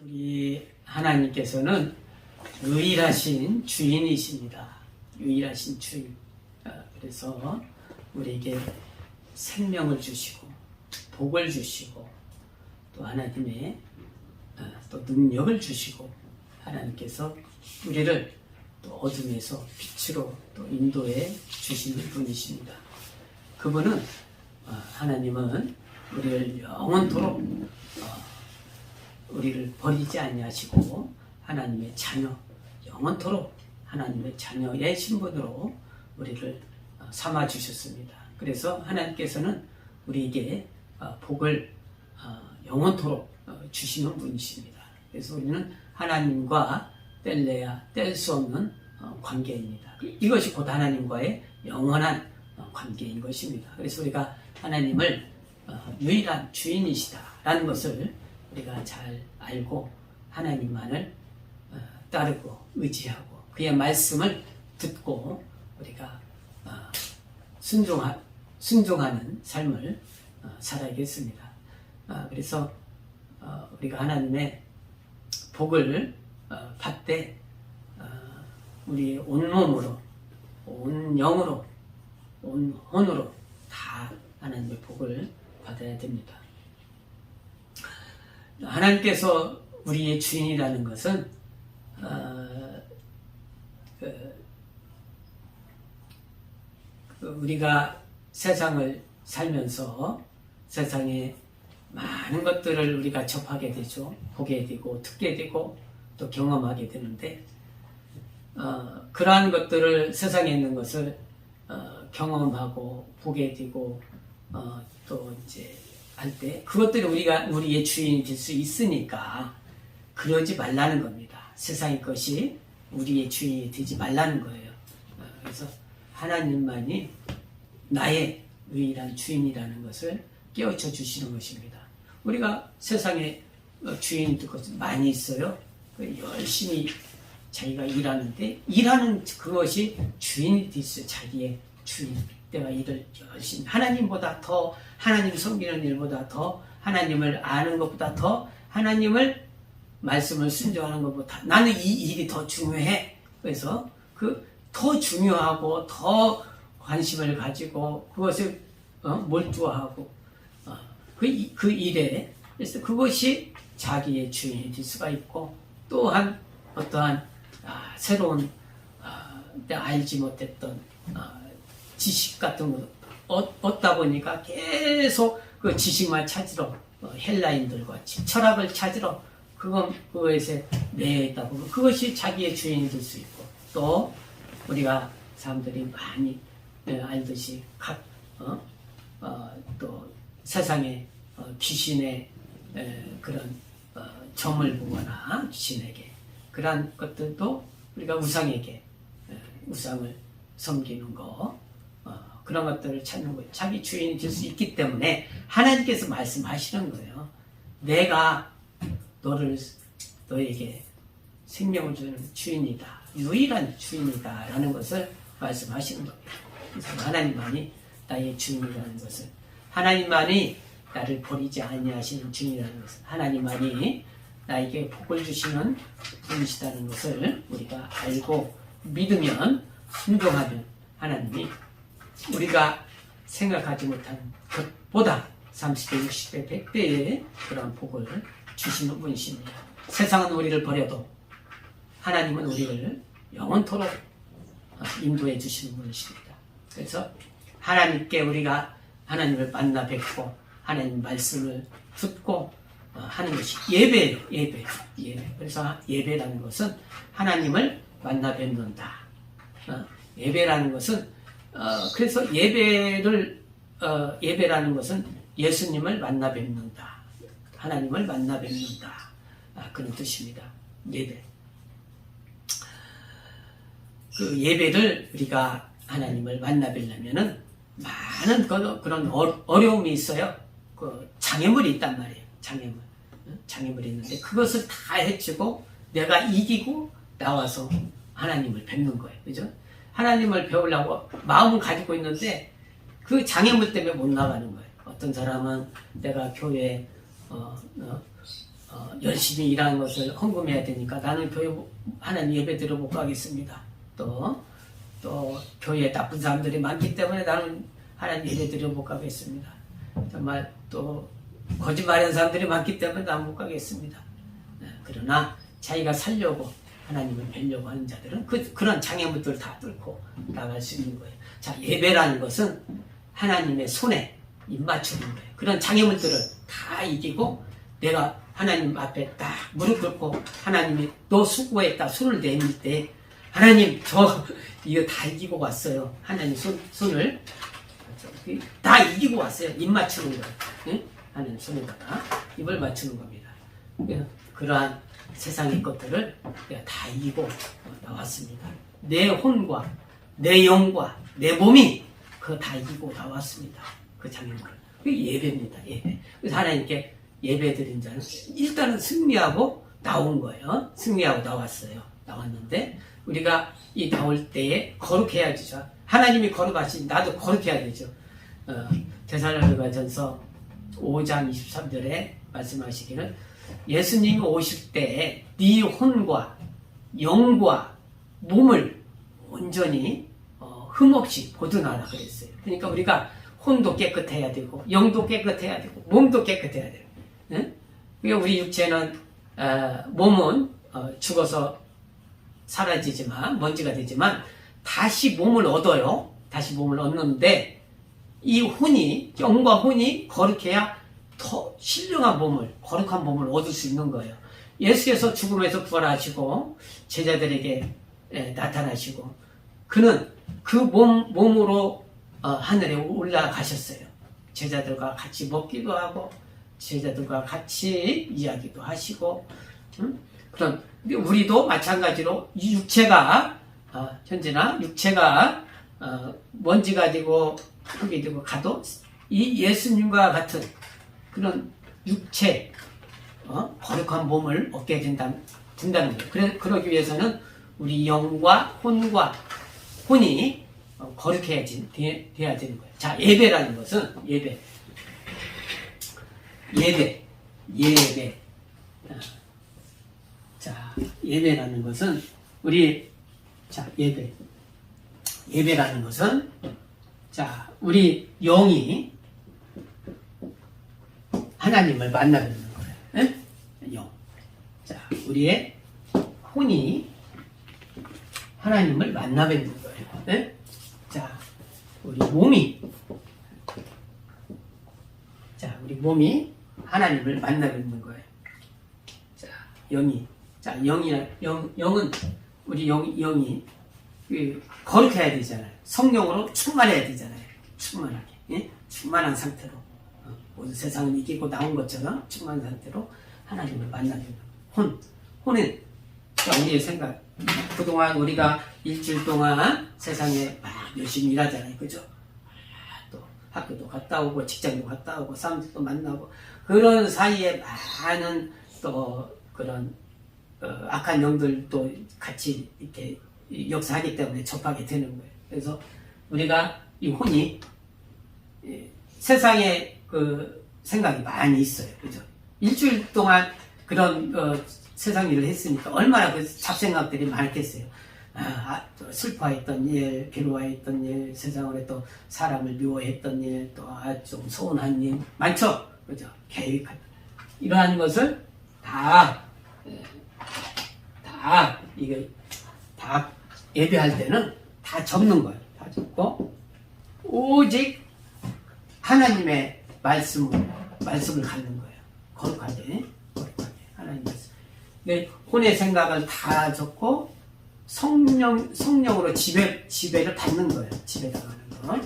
우리 하나님께서는 유일하신 주인이십니다. 유일하신 주인. 그래서 우리에게 생명을 주시고 복을 주시고 또 하나님의 또 능력을 주시고 하나님께서 우리를 또 어둠에서 빛으로 또 인도해 주시는 분이십니다. 그분은 하나님은 우리를 영원토록 우리를 버리지 아니하시고 하나님의 자녀, 영원토록 하나님의 자녀의 신분으로 우리를 삼아 주셨습니다. 그래서 하나님께서는 우리에게 복을 영원토록 주시는 분이십니다. 그래서 우리는 하나님과 뗄래야 뗄 수 없는 관계입니다. 이것이 곧 하나님과의 영원한 관계인 것입니다. 그래서 우리가 하나님을 유일한 주인이시다라는 것을 우리가 잘 알고 하나님만을 따르고 의지하고 그의 말씀을 듣고 우리가 순종하는 삶을 살아야겠습니다. 그래서 우리가 하나님의 복을 받되 우리의 온몸으로, 온 영으로, 온 혼으로 다 하나님의 복을 받아야 됩니다. 하나님께서 우리의 주인이라는 것은 우리가 세상을 살면서 세상에 많은 것들을 우리가 접하게 되죠. 보게 되고 듣게 되고 또 경험하게 되는데 그러한 것들을 세상에 있는 것을 경험하고 보게 되고 또 이제 할 때 그것들이 우리의 주인이 될 수 있으니까 그러지 말라는 겁니다. 세상의 것이 우리의 주인이 되지 말라는 거예요. 그래서 하나님만이 나의 유일한 주인이라는 것을 깨우쳐 주시는 것입니다. 우리가 세상에 주인이 될 것은 많이 있어요. 열심히 자기가 일하는데 일하는 그것이 주인이 될 수 있어요. 자기의 주인. 내가 일을 열심히 하나님보다 더 하나님 섬기는 일보다 더 하나님을 아는 것보다 더 하나님을 말씀을 순종하는 것보다 나는 이 일이 더 중요해. 그래서 그 더 중요하고 더 관심을 가지고 그것을 몰두하고 그 일에 그래서 그것이 자기의 주인이 될 수가 있고 또한 어떠한 새로운 내가 알지 못했던 지식 같은 거 얻다 보니까 계속 그 지식만 찾으러 헬라인들과 철학을 찾으러 그것에 매여 있다 보면 그것이 자기의 주인이 될 수 있고 또 우리가 사람들이 많이 알듯이 또 세상에 귀신의 그런 점을 보거나 귀신에게 그러한 것들도 우리가 우상에게 우상을 섬기는 거 그런 것들을 찾는 거예요. 자기 주인이 될 수 있기 때문에 하나님께서 말씀하시는 거예요. 내가 너에게 생명을 주는 주인이다. 유일한 주인이다. 라는 것을 말씀하시는 겁니다. 그래서 하나님만이 나의 주인이라는 것을 하나님만이 나를 버리지 아니하시는 주인이라는 것을 하나님만이 나에게 복을 주시는 분이시다는 것을 우리가 알고 믿으면 순종하면 하나님이 우리가 생각하지 못한 것보다 30배, 60배, 100배의 그런 복을 주시는 분이십니다. 세상은 우리를 버려도 하나님은 우리를 영원토록 인도해 주시는 분이십니다. 그래서 하나님께 우리가 하나님을 만나 뵙고 하나님 말씀을 듣고 하는 것이 예배예요. 예배. 그래서 예배라는 것은 하나님을 만나 뵙는다. 예배라는 것은 그래서 예배라는 것은 예수님을 만나 뵙는다. 하나님을 만나 뵙는다. 그런 뜻입니다. 예배. 그 예배를 우리가 하나님을 만나 뵈려면은 많은 그런 어려움이 있어요. 그 장애물이 있단 말이에요. 장애물이 있는데 그것을 다 해치고 내가 이기고 나와서 하나님을 뵙는 거예요. 그죠? 하나님을 배우려고 마음은 가지고 있는데 그 장애물 때문에 못 나가는 거예요. 어떤 사람은 내가 교회에 열심히 일하는 것을 헌금해야 되니까 나는 교회 하나님 예배 드려 못 가겠습니다. 또 교회에 나쁜 사람들이 많기 때문에 나는 하나님 예배 드려 못 가겠습니다. 정말 또 거짓말하는 사람들이 많기 때문에 나는 못 가겠습니다. 그러나 자기가 살려고 하나님을 뵈려고 하는 자들은 그런 장애물들을 다 뚫고 나갈 수 있는 거예요. 자, 예배라는 것은 하나님의 손에 입맞추는 거예요. 그런 장애물들을 다 이기고 내가 하나님 앞에 딱 무릎 꿇고 하나님이 너 수고했다 손을 내밀 때 하나님 저 이거 다 이기고 왔어요. 하나님 손을 다 이기고 왔어요. 입 맞추는 거예요. 응? 하나님 손에다가 입을 맞추는 겁니다. 그러한 세상의 것들을 내가 다 이기고 나왔습니다. 내 혼과 내 영과 내 몸이 그거 다 이기고 나왔습니다. 그 장면을. 그게 예배입니다. 예배. 그래서 하나님께 예배 드린 자는 일단은 승리하고 나온 거예요. 승리하고 나왔어요. 나왔는데 우리가 이 나올 때에 거룩해야죠. 하나님이 거룩하신 나도 거룩해야 되죠. 데살로니가전서 5장 23절에 말씀하시기는 예수님이 오실 때에 네 혼과 영과 몸을 온전히 흠없이 보존하라 그랬어요. 그러니까 우리가 혼도 깨끗해야 되고 영도 깨끗해야 되고 몸도 깨끗해야 돼요. 응? 그러니까 우리 육체는 몸은 죽어서 사라지지만 먼지가 되지만 다시 몸을 얻어요. 다시 몸을 얻는데 이 혼이 영과 혼이 거룩해야 더 신령한 몸을 거룩한 몸을 얻을 수 있는 거예요. 예수께서 죽음에서 부활하시고 제자들에게 나타나시고 그는 그 몸으로 하늘에 올라가셨어요. 제자들과 같이 먹기도 하고 제자들과 같이 이야기도 하시고 그런 우리도 마찬가지로 이 육체가 현재나 육체가 먼지가 되고 흙이 되고 가도 이 예수님과 같은 그런 육체 거룩한 몸을 얻게 된다는 거예요. 그러기 위해서는 우리 영과 혼이 거룩해야 돼야 되는 거예요. 자, 예배라는 것은 예배. 자, 예배라는 것은 예배라는 것은 우리 영이 하나님을 만나는 거예요. 네? 영. 자, 우리의 혼이 하나님을 만나뵙는 거예요. 네? 자, 우리 몸이 하나님을 만나뵙는 거예요. 자, 영은 우리 영이 거룩해야 되잖아요. 성령으로 충만해야 되잖아요. 충만하게, 예? 충만한 상태로 모든 세상을 이기고 나온 것처럼 충만한 상태로 하나님을 만나는 혼은 우리의 생각. 그동안 우리가 일주일 동안 세상에 막 열심히 일하잖아요. 그죠? 또 학교도 갔다 오고 직장도 갔다 오고 사람들도 만나고 그런 사이에 많은 또 그런 악한 영들도 같이 이렇게 역사하기 때문에 접하게 되는 거예요. 그래서 우리가 이 혼이 세상에 그 생각이 많이 있어요. 그죠? 일주일 동안 그런 세상 일을 했으니까 얼마나 그 잡생각들이 많겠어요. 또 슬퍼했던 일, 괴로워했던 일, 세상으로 또 사람을 미워했던 일, 또 좀 서운한 일 많죠. 그죠? 계획한 이러한 것을 다 예배할 때는 다 적는 거예요. 다 적고 오직 하나님의 말씀을 갖는 거예요. 거룩하게 하나님 말씀. 네, 혼의 생각을 다 적고 성령으로 지배를 받는 거예요. 지배당하는 거.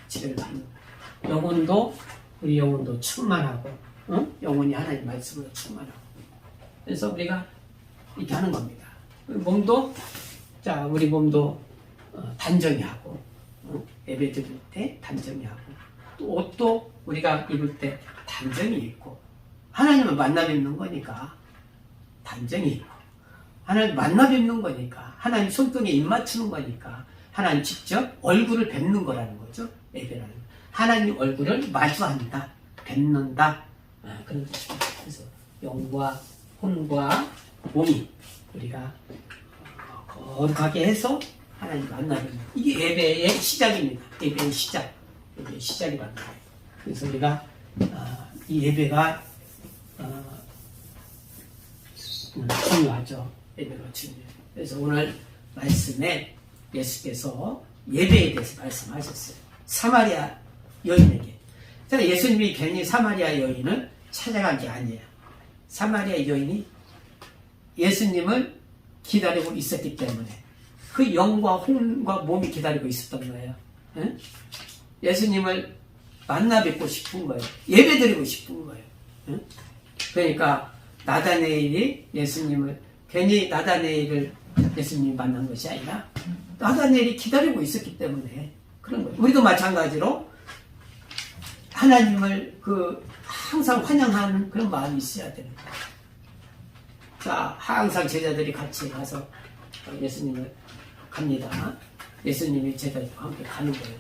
지배를 받는 거. 우리 영혼도 충만하고, 영혼이 하나님 말씀으로 충만하고. 그래서 우리가 이렇게 하는 겁니다. 우리 몸도 단정히 하고, 예배 드릴 때 단정히 하고, 또 옷도 우리가 입을 때 단정히 입고, 하나님을 만나 뵙는 거니까 단정히 입고, 하나님 만나 뵙는 거니까, 하나님 손등에 입 맞추는 거니까, 하나님 직접 얼굴을 뵙는 거라는 거죠. 예배라는 거. 하나님 얼굴을 마주한다, 뵙는다, 그런 뜻입니다. 그래서 영과 혼과 몸이 우리가 거룩하게 해서 하나님 만나는 이게 예배의 시작입니다. 예배의 시작. 예배의 시작이 맞는 거예요. 그래서 우리가 이 예배가 중요하죠. 예배가 중요해요. 그래서 오늘 말씀에 예수께서 예배에 대해서 말씀하셨어요. 사마리아 여인에게. 예수님이 괜히 사마리아 여인을 찾아간 게 아니에요. 사마리아 여인이 예수님을 기다리고 있었기 때문에 그 영과 혼과 몸이 기다리고 있었던 거예요. 응? 예수님을 만나 뵙고 싶은 거예요. 예배드리고 싶은 거예요. 응? 그러니까 나다네일이 예수님을 괜히 나다네일을 예수님이 만난 것이 아니라 나다네일이 기다리고 있었기 때문에 그런 거예요. 우리도 마찬가지로 하나님을 항상 환영하는 그런 마음이 있어야 됩니다. 자, 항상 제자들이 같이 가서 예수님을 갑니다. 예수님이 제자들과 함께 가는 거예요.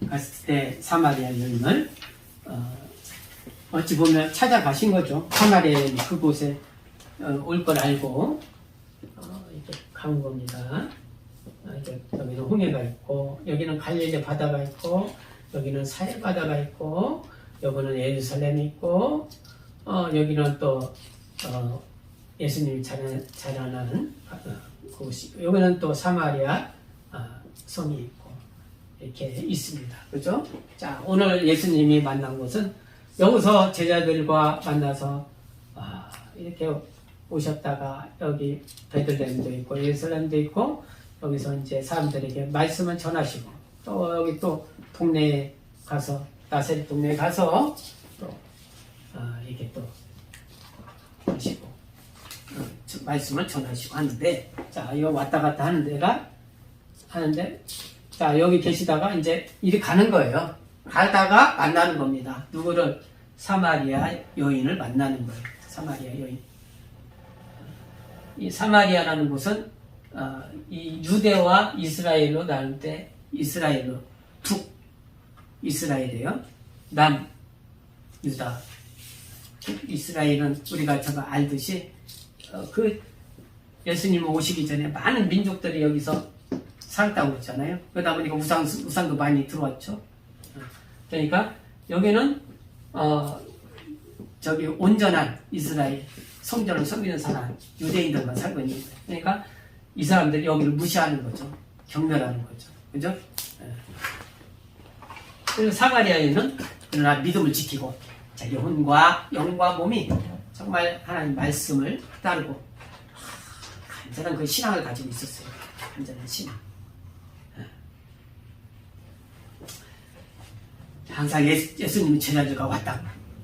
갔을 때 사마리아 여인을 어찌 보면 찾아가신 거죠. 사마리아 여인이 그곳에 올 걸 알고 이렇게 간 겁니다. 여기는 홍해가 있고 여기는 갈릴리 바다가 있고 여기는 사해 바다가 있고 여기는 예루살렘이 있고 여기는 또 예수님이 자라나는 곳이 여기는 또 사마리아 성이 있고 이렇게 있습니다. 그죠? 자, 오늘 예수님이 만난 곳은 여기서 제자들과 만나서 이렇게 오셨다가 여기 베들레헴도 있고 예루살렘도 있고 여기서 이제 사람들에게 말씀을 전하시고 또 여기 또 동네에 가서 나사렛 동네에 가서 또 이렇게 또 하시고 말씀을 전하시고 하는데 자 이거 왔다 갔다 하는데 자 여기 계시다가 이제 이리 가는 거예요. 가다가 만나는 겁니다. 누구를? 사마리아 여인을 만나는 거예요. 사마리아 여인. 이 사마리아라는 곳은 이 유대와 이스라엘로 나눌 때 이스라엘로 북이스라엘이에요. 남유다. 북이스라엘은 우리가 알듯이 예수님 오시기 전에 많은 민족들이 여기서 살았다고 했잖아요. 그러다 보니까 우상도 많이 들어왔죠. 그러니까 여기는 온전한 이스라엘 성전을 섬기는 사람 유대인들만 살고 있는 거예요. 그러니까 이 사람들이 여기를 무시하는 거죠. 경멸하는 거죠. 그죠? 그래서 사마리아에는 그러나 믿음을 지키고 자기 혼과 영과 몸이 정말 하나님 말씀을 따르고 간절한 그 신앙을 가지고 있었어요. 간절한 신앙. 항상 예수님이 제자들과 왔다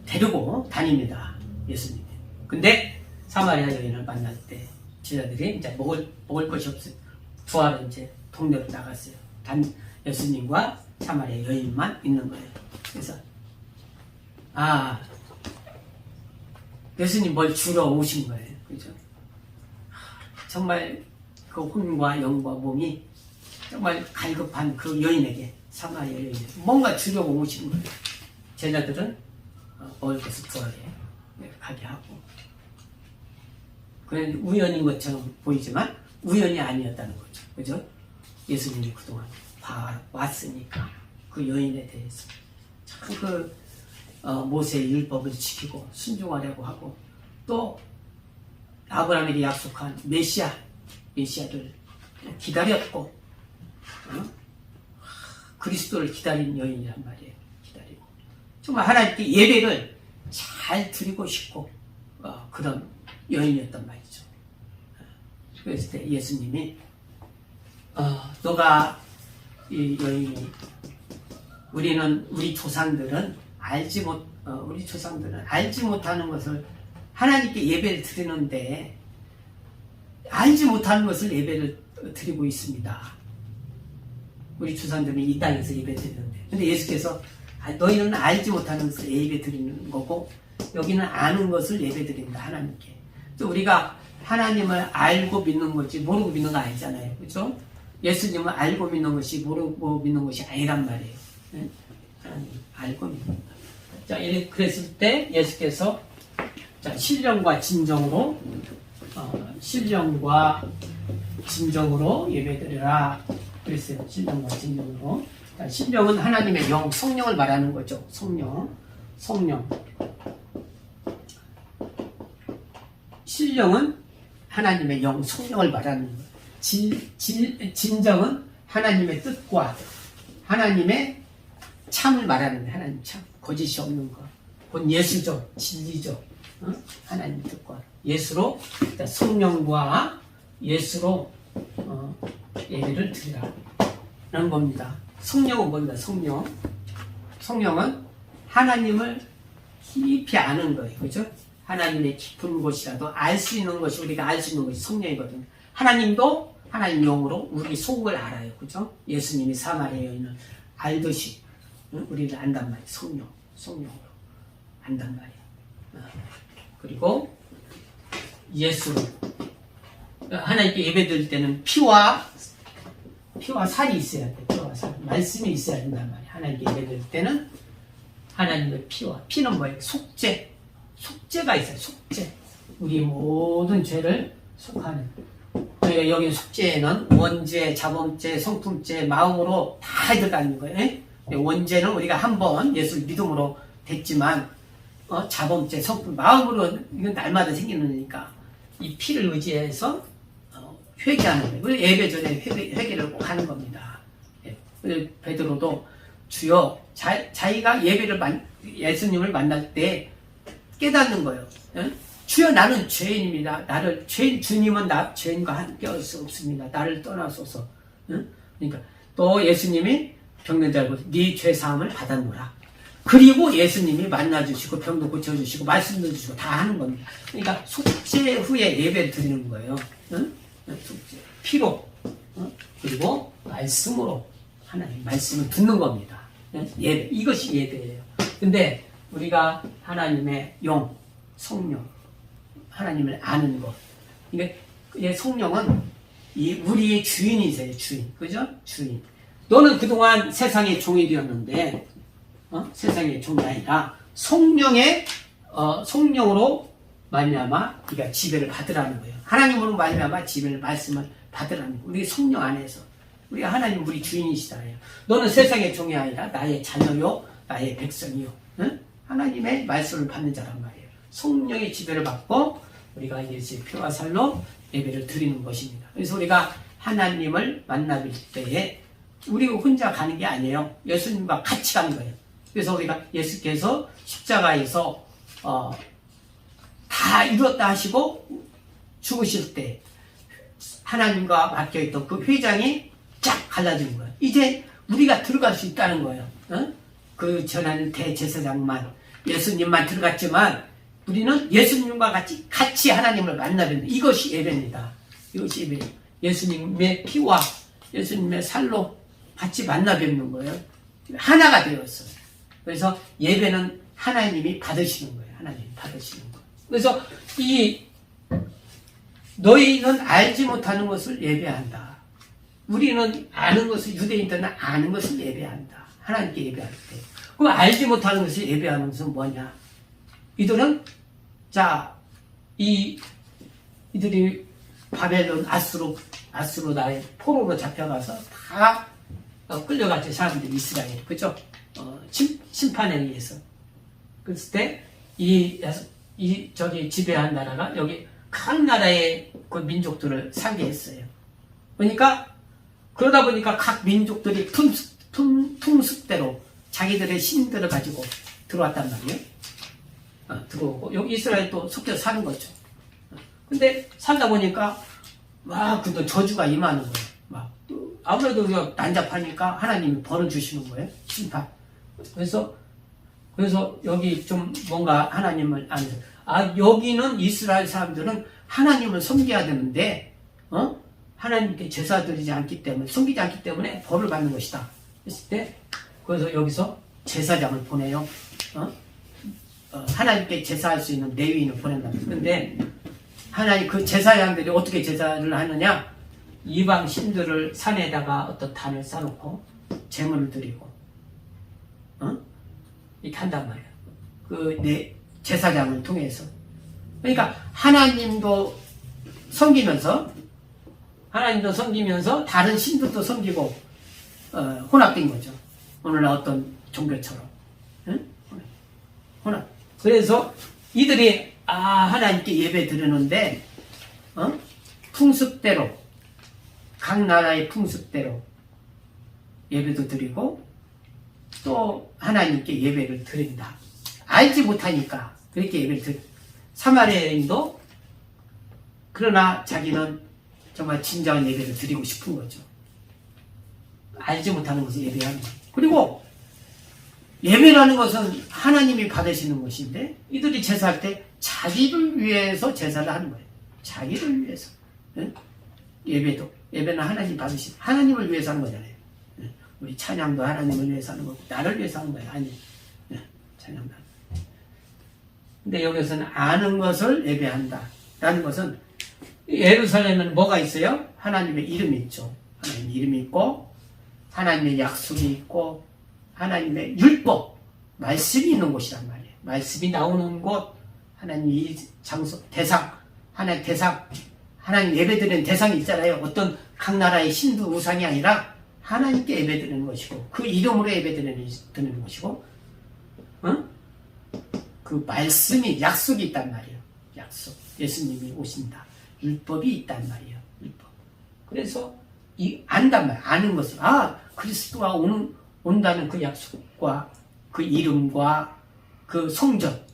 데리고 다닙니다. 예수님이. 근데 사마리아 여인을 만날 때 제자들이 이제 먹을 것이 없어요. 부하로 이제 동네로 나갔어요. 단 예수님과 사마리아 여인만 있는 거예요. 그래서 예수님 뭘 주러 오신 거예요. 그죠? 정말 그 혼과 영과 몸이 정말 갈급한 그 여인에게 사마리아 여인에게 뭔가 주러 오신 거예요. 제자들은 먹을 것을 구하게 가게 하고 그냥 우연인 것처럼 보이지만 우연이 아니었다는 거죠. 그죠? 예수님이 그동안 왔으니까 그 여인에 대해서 참 모세의 율법을 지키고 순종하려고 하고 또 아브라함에게 약속한 메시아를 기다렸고 그리스도를 기다린 여인이란 말이에요. 기다리고 정말 하나님께 예배를 잘 드리고 싶고 그런 여인이었단 말이죠. 그랬을 때 예수님이 너가 이 여인이 우리 조상들은 알지 못하는 것을 하나님께 예배를 드리는데 알지 못하는 것을 예배를 드리고 있습니다. 우리 조상들은 이 땅에서 예배 드리는데 근데 예수께서 너희는 알지 못하는 것을 예배 드리는 거고 여기는 아는 것을 예배 드린다. 하나님께. 또 우리가 하나님을 알고 믿는 거지 모르고 믿는 거 아니잖아요. 그렇죠? 예수님은 알고 믿는 것이 모르고 믿는 것이 아니란 말이에요. 네? 하나님 알고 믿는 거. 자, 그랬을 때 예수께서 자, 신령과 진정으로 예배드리라 그랬어요. 신령과 진정으로. 자, 신령은 하나님의 영, 성령을 말하는 거죠. 성령. 신령은 하나님의 영, 성령을 말하는 거예요. 진정은 하나님의 뜻과 하나님의 참을 말하는 거예요. 하나님 참, 거짓이 없는 것. 곧 예수죠. 진리죠. 하나님 뜻과 예수로, 성령과 예수로 예배를 드리라는 겁니다. 성령은 뭡니다. 성령은 하나님을 깊이 아는 거예요. 그죠? 하나님의 깊은 곳이라도 알 수 있는 것이, 우리가 알 수 있는 것이 성령이거든요. 하나님도 하나님 영으로 우리 속을 알아요. 그죠? 예수님이 사마리아 여인을 알듯이 우리를 안단 말이에요. 성령으로 안단 말이에요. 그리고 예수로 하나님께 예배드릴 때는 피와 살이 있어야 돼. 피와 살, 말씀이 있어야 된단 말이에요. 하나님께 예배드릴 때는 하나님의 피는 뭐예요? 속죄가 있어요. 속죄. 우리 모든 죄를 속하는. 그러니까 여기 속죄에는 원죄, 자범죄, 성품죄, 마음으로 다 들어가는 거예요. 원죄는 우리가 한번 예수를 믿음으로 됐지만, 자범죄, 성품, 마음으로 이건 날마다 생기는 거니까 이 피를 의지해서 회개하는 거예요. 그래서 예배 전에 회개를 꼭 하는 겁니다. 베드로도 주여, 자기가 예수님을 만날 때 깨닫는 거예요. 주여, 나는 죄인입니다. 주님은 죄인과 함께 할 수 없습니다. 나를 떠나소서. 그러니까 또 예수님이 병든 자 알고 네 죄 사함을 받았노라. 그리고 예수님이 만나주시고 병도 고쳐주시고 말씀도 주시고 다 하는 겁니다. 그러니까 속죄 후에 예배를 드리는 거예요. 피로, 그리고 말씀으로 하나님 말씀을 듣는 겁니다. 예배, 이것이 예배예요. 근데 우리가 하나님의 영, 성령, 하나님을 아는 것. 이게 성령은 우리의 주인이세요. 주인, 그죠? 주인. 너는 그동안 세상의 종이 되었는데, 세상의 종이 아니라 성령으로 말미암아 네가 지배를 받으라는 거예요. 하나님으로 말미암아 지배를, 말씀을 받으라는 거예요. 우리 성령 안에서 우리가 하나님 우리 주인이시잖아요. 너는 세상의 종이 아니라 나의 자녀요, 나의 백성이요. 하나님의 말씀을 받는 자란 말이에요. 성령의 지배를 받고 우리가 예수의 피와 살로 예배를 드리는 것입니다. 그래서 우리가 하나님을 만나뵐 때에 우리가 혼자 가는 게 아니에요. 예수님과 같이 가는 거예요. 그래서 우리가 예수께서 십자가에서 다 이루었다 하시고 죽으실 때 하나님과 맡겨있던 그 회장이 쫙 갈라진 거예요. 이제 우리가 들어갈 수 있다는 거예요. 그 전에는 대제사장만, 예수님만 들어갔지만 우리는 예수님과 같이 하나님을 만나는, 이것이 예배입니다. 이것이 예배예요. 예수님의 피와 예수님의 살로 같이 만나 뵙는 거예요. 하나가 되었어요. 그래서 예배는 하나님이 받으시는 거예요. 하나님이 받으시는 거예요. 그래서 너희는 알지 못하는 것을 예배한다. 우리는 아는 것을, 유대인들은 아는 것을 예배한다. 하나님께 예배할 때. 그럼 알지 못하는 것을 예배하는 것은 뭐냐? 이들은, 이들이 바벨론 아수로 나라의 포로로 잡혀가서 다 끌려갔죠. 사람들이 이스라엘. 그죠? 심판에 의해서. 그랬을 때, 지배한 나라가 여기 각 나라의 그 민족들을 상대했어요. 그러다 보니까 각 민족들이 풍습대로 자기들의 신들을 가지고 들어왔단 말이에요. 들어오고, 여기 이스라엘 또 섞여 사는 거죠. 근데 살다 보니까, 근데 저주가 임하는 거예요. 아무래도 우리가 난잡하니까 하나님이 벌을 주시는 거예요. 심판. 그래서 여기 좀 뭔가 하나님을 아는, 여기는 이스라엘 사람들은 하나님을 섬겨야 되는데, 하나님께 제사 드리지 않기 때문에, 섬기지 않기 때문에 벌을 받는 것이다. 했을 때, 그래서 여기서 제사장을 보내요. 하나님께 제사할 수 있는 레위인을 보낸다. 그런데, 하나님 그 제사장들이 어떻게 제사를 하느냐? 이방 신들을 산에다가 어떤 단을 쌓아놓고, 제물을 드리고, 이렇게 한단 말이에요. 제사장을 통해서. 그러니까 하나님도 섬기면서 다른 신들도 섬기고 혼합된 거죠. 오늘날 어떤 종교처럼. 응? 혼합. 그래서 이들이 하나님께 예배 드리는데 풍습대로 각 나라의 풍습대로 예배도 드리고 또 하나님께 예배를 드린다. 알지 못하니까 그렇게 예배를 드린다. 사마리아 여인도 그러나 자기는 정말 진정한 예배를 드리고 싶은 거죠. 알지 못하는 것을 예배하는 거예요. 그리고 예배라는 것은 하나님이 받으시는 것인데 이들이 제사할 때 자기를 위해서 제사를 하는 거예요. 자기를 위해서. 응? 예배는 하나님 받으신 하나님을 위해서 하는 거잖아요. 응? 우리 찬양도 하나님을 위해서 하는 거고 나를 위해서 하는 거예요. 아니, 응? 찬양도. 근데 여기서는 아는 것을 예배한다. 라는 것은 예루살렘에는 뭐가 있어요? 하나님의 이름이 있죠. 하나님의 이름이 있고 하나님의 약속이 있고 하나님의 율법, 말씀이 있는 곳이란 말이에요. 말씀이 나오는 곳, 하나님 이 장소, 대상, 하나님 예배드리는 대상이 있잖아요. 어떤 각 나라의 신도 우상이 아니라 하나님께 예배드리는 것이고 그 이름으로 예배드리는 것이고 그 말씀이 약속이 있단 말이에요. 약속. 예수님이 오신다. 율법이 있단 말이에요. 율법. 그래서 안단 말이에요. 아는 것을. 그리스도가 온다는 그 약속과 그 이름과 그 성전,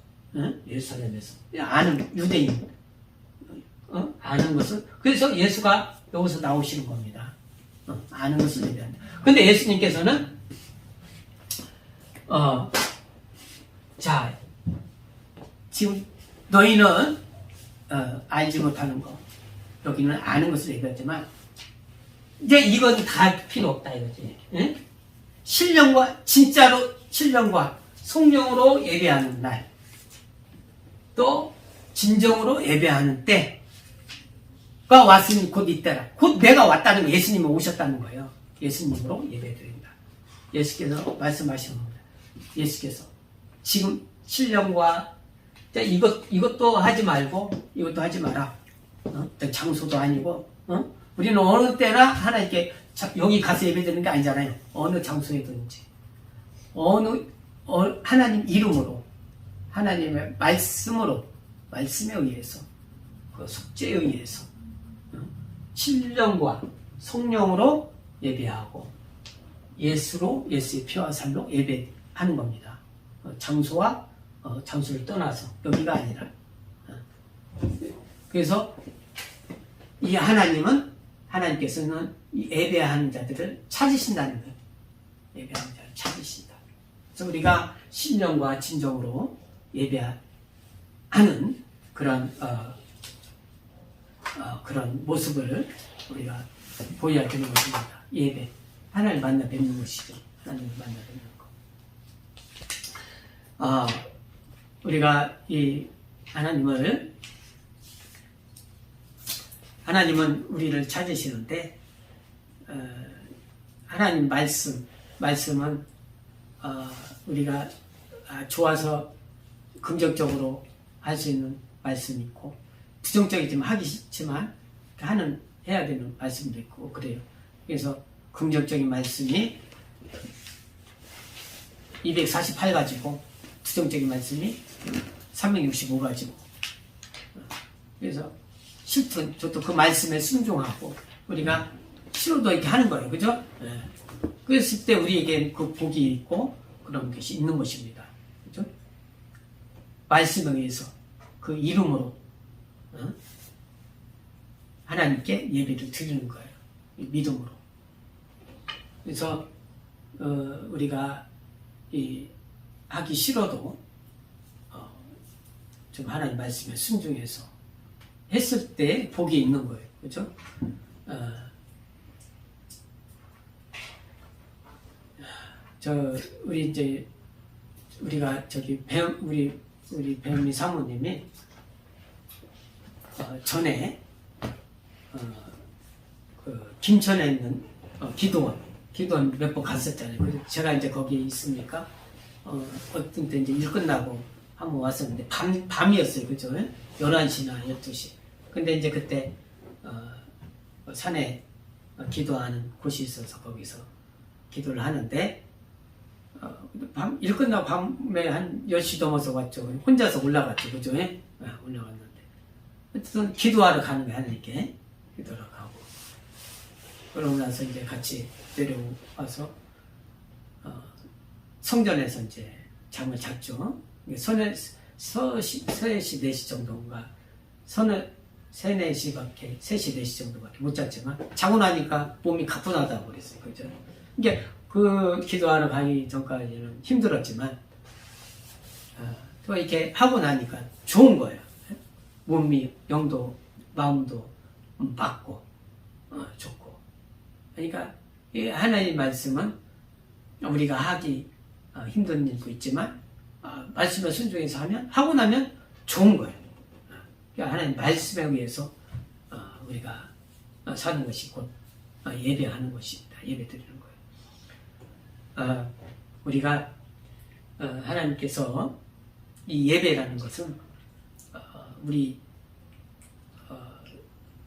예루살렘에서 아는 유대인, 아는 것을. 그래서 예수가 여기서 나오시는 겁니다. 아는 것을 얘기한다. 근데 예수님께서는 자, 지금 너희는 알지 못하는 거, 여기는 아는 것을 얘기하지만 이제 이건 다 필요 없다 이거지. 응? 진짜로 신령과 성령으로 예배하는 날, 또 진정으로 예배하는 때가 왔으니 곧 이때라. 곧 내가 왔다는 거, 예수님이 오셨다는 거예요. 예수님으로 예배드린다. 예수께서 말씀하시는 겁니다. 예수께서 지금 신령과 이것도 하지 말고 이것도 하지 마라. 장소도 아니고 우리는 어느 때나 하나님께 여기 가서 예배드리는 게 아니잖아요. 어느 장소에든지 하나님 이름으로 하나님의 말씀에 의해서 그 속죄에 의해서 신령과 성령으로 예배하고 예수의 피와 살로 예배하는 겁니다. 장소를 떠나서 여기가 아니라. 그래서 이 하나님께서는 이 예배하는 자들을 찾으신다는 거예요. 예배하는 자를 찾으신다. 그래서 우리가 신령과 진정으로 예배하는 그런 모습을 우리가 보여야 되는 것입니다. 예배. 하나님을 만나 뵙는 것이죠. 하나님을 만나 뵙는 것. 우리가 이 하나님은 우리를 찾으시는데, 하나님 말씀은, 우리가 좋아서 긍정적으로 할 수 있는 말씀이 있고, 부정적이지만 하기 싫지만, 해야 되는 말씀도 있고, 그래요. 그래서 긍정적인 말씀이 248가지고, 부정적인 말씀이 365가지고, 그래서 싫든 저도 그 말씀에 순종하고 우리가 싫어도 이렇게 하는 거예요. 그죠? 네. 그랬을 때 우리에게 그 복이 있고 그런 것이 있는 것입니다. 그죠? 말씀에 의해서 그 이름으로 하나님께 예배를 드리는 거예요. 믿음으로. 그래서 우리가 하기 싫어도 좀 하나님 말씀에 순종해서 했을 때 복이 있는 거예요. 그죠? 우리가 우리 배우미 사모님이 전에 김천에 있는 기도원 몇 번 갔었잖아요. 그래서 제가 이제 거기 있으니까 어떤 때 이제 일 끝나고 한번 왔었는데 밤이었어요. 그죠? 11시나 12시. 근데 이제 그때 산에 기도하는 곳이 있어서 거기서 기도를 하는데 일 끝나고 밤에 한 10시 넘어서 왔죠. 혼자서 올라갔죠. 그죠? 올라갔는데 어쨌든 기도하러 가는 거야. 하나님께 기도하러 가고 그러고 나서 이제 같이 내려와서 성전에서 이제 잠을 잤죠. 서시 4시 정도인가 3시 4시 정도밖에 못 잤지만 자고 나니까 몸이 가뿐하다고 그랬어요. 그죠? 이게 그 기도하러 가기 전까지는 힘들었지만 또 이렇게 하고 나니까 좋은 거예요. 몸이 영도 마음도 맑고 좋고. 그러니까 이 하나님 말씀은 우리가 하기 힘든 일도 있지만 말씀을 순종해서 하면 하고 나면 좋은 거예요. 그러니까 하나님 말씀에 의해서 우리가 사는 것이 곧 예배하는 것입니다. 예배 드리는 거예요. 우리가 하나님께서 이 예배라는 것은 우리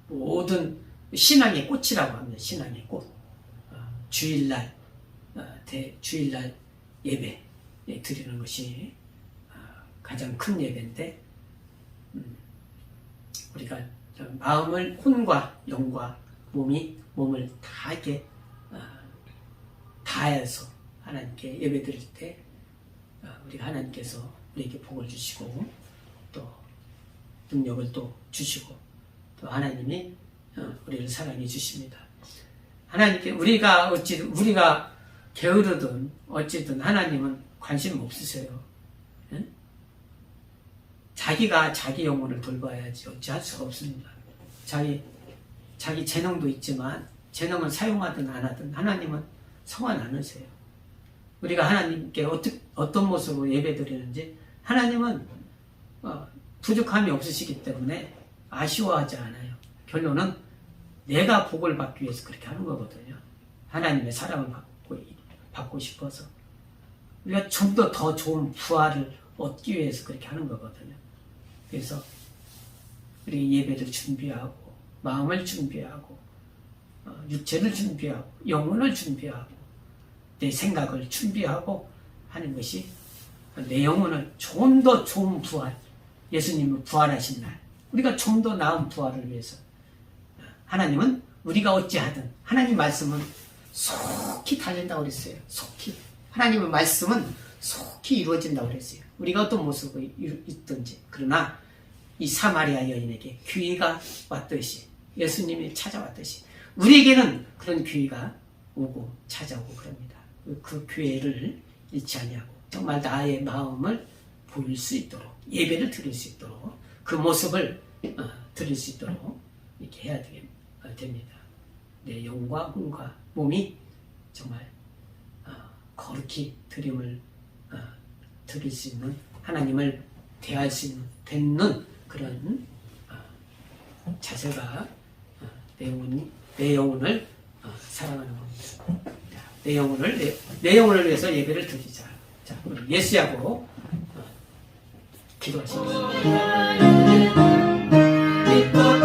모든 신앙의 꽃이라고 합니다. 신앙의 꽃. 주일날 주일날 예배 드리는 것이 가장 큰 예배인데 우리가 마음을 혼과 영과 몸을 다 이렇게 다해서 하나님께 예배 드릴 때 우리가 하나님께서 우리에게 복을 주시고 또 능력을 또 주시고 또 하나님이 우리를 사랑해 주십니다. 하나님께 우리가 게으르든 어찌든 하나님은 관심 없으세요. 응? 자기가 자기 영혼을 돌봐야지 어찌할 수가 없습니다. 자기 재능도 있지만 재능을 사용하든 안 하든 하나님은 성안 않으세요. 우리가 하나님께 어떤 모습으로 예배드리는지 하나님은 부족함이 없으시기 때문에 아쉬워하지 않아요. 결론은 내가 복을 받기 위해서 그렇게 하는 거거든요. 하나님의 사랑을 받고 싶어서 우리가 좀 더 좋은 부활을 얻기 위해서 그렇게 하는 거거든요. 그래서 우리 예배를 준비하고 마음을 준비하고 육체를 준비하고 영혼을 준비하고 내 생각을 준비하고 하는 것이 내 영혼을 좀 더 좋은 부활, 예수님은 부활하신 날 우리가 좀 더 나은 부활을 위해서 하나님은 우리가 어찌하든 하나님 말씀은 속히 달린다고 그랬어요. 속히 하나님의 말씀은 속히 이루어진다고 그랬어요. 우리가 어떤 모습으로 있든지. 그러나 이 사마리아 여인에게 기회가 왔듯이 예수님이 찾아왔듯이 우리에게는 그런 기회가 오고 찾아오고 그럽니다. 그 기회를 잃지 아니하고 정말 나의 마음을 보일 수 있도록 예배를 드릴 수 있도록 그 모습을 드릴 수 있도록 이렇게 해야 됩니다. 내 영과 혼과 몸이 정말 거룩히 드림을 드릴 수 있는 하나님을 대할 수 있는 뵙는 그런 자세가 내 영혼을 사랑하는 겁니다. 내 영혼을 위해서 예배를 드리자. 자, 우리 예수하고 기도하시겠습니다.